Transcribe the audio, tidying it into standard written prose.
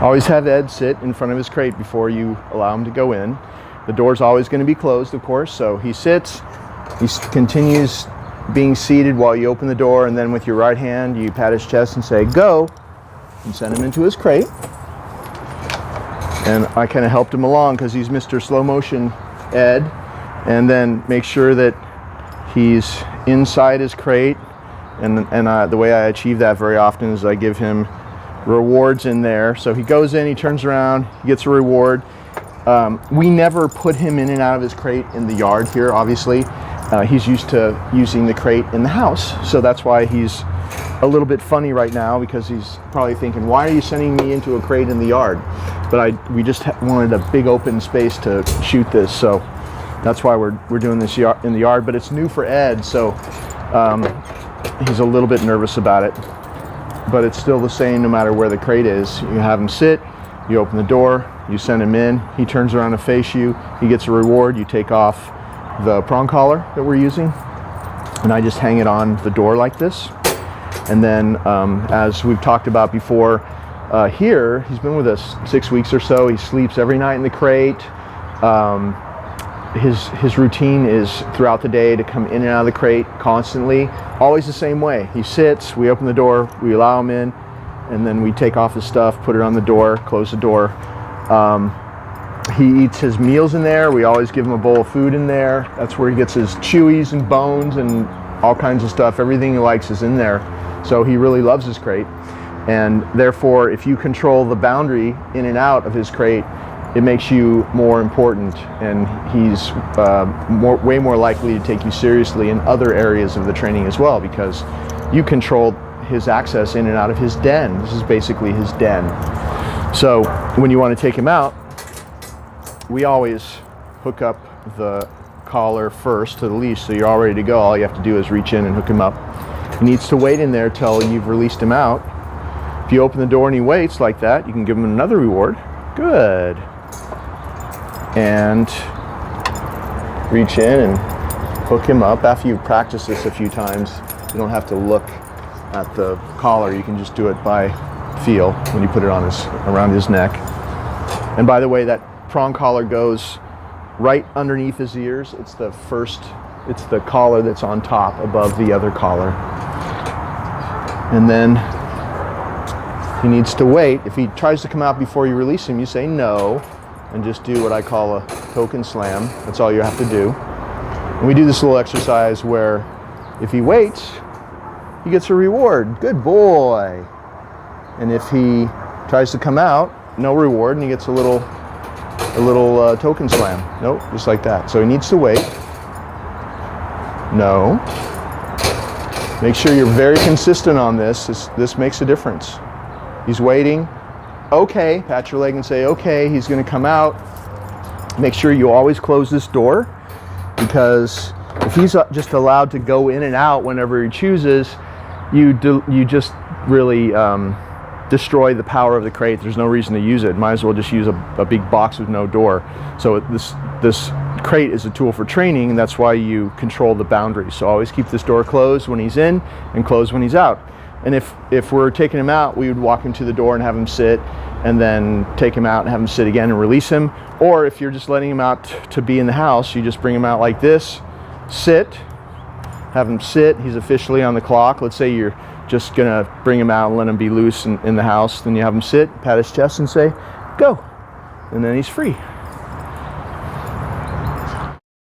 Always have Ed sit in front of his crate before you allow him to go in. The door's always going to be closed, of course, so he sits, he continues being seated while you open the door, and then with your right hand you pat his chest and say, "Go," and send him into his crate. And I kind of helped him along because he's Mr. Slow Motion Ed, and then make sure that he's inside his crate. And the way I achieve that very often is I give him rewards in there. So he goes in, he turns around, he gets a reward. We never put him in and out of his crate in the yard here, obviously. He's used to using the crate in the house, so that's why he's a little bit funny right now, because he's probably thinking, why are you sending me into a crate in the yard? But we just wanted a big open space to shoot this, so that's why we're doing this in the yard. But it's new for Ed, so he's a little bit nervous about it. But it's still the same no matter where the crate is. You have him sit, you open the door, you send him in, he turns around to face you, he gets a reward, you take off the prong collar that we're using, and I just hang it on the door like this. And then as we've talked about before, here he's been with us 6 weeks or so. He sleeps every night in the crate. His routine is throughout the day to come in and out of the crate constantly, always the same way. He sits, we open the door, we allow him in, and then we take off his stuff, put it on the door, close the door. He eats his meals in there. We always give him a bowl of food in there. That's where he gets his chewies and bones and all kinds of stuff. Everything he likes is in there. So he really loves his crate. And therefore, if you control the boundary in and out of his crate, it makes you more important, and he's way more likely to take you seriously in other areas of the training as well, because you control his access in and out of his den. This is basically his den. So when you want to take him out, we always hook up the collar first to the leash, so you're all ready to go. All you have to do is reach in and hook him up. He needs to wait in there till you've released him out. If you open the door and he waits like that, you can give him another reward. Good. And reach in and hook him up. After you've practiced this a few times, you don't have to look at the collar. You can just do it by feel when you put it on around his neck. And by the way, that prong collar goes right underneath his ears. It's the collar that's on top above the other collar. And then he needs to wait. If he tries to come out before you release him, you say no, and just do what I call a token slam. That's all you have to do. And we do this little exercise where if he waits, he gets a reward. Good boy. And if he tries to come out, no reward, and he gets a little token slam. Nope, just like that. So he needs to wait. No. Make sure you're very consistent on this. This makes a difference. He's waiting. Okay, pat your leg and say, okay, he's going to come out. Make sure you always close this door, because if he's just allowed to go in and out whenever he chooses, you just really destroy the power of the crate. There's no reason to use it. Might as well just use a big box with no door. So this crate is a tool for training, and that's why you control the boundaries. So always keep this door closed when he's in and closed when he's out. And if we're taking him out, we would walk him to the door and have him sit, and then take him out and have him sit again and release him. Or if you're just letting him out to be in the house, you just bring him out like this, sit, have him sit. He's officially on the clock. Let's say you're just gonna bring him out and let him be loose in the house. Then you have him sit, pat his chest and say, go. And then he's free.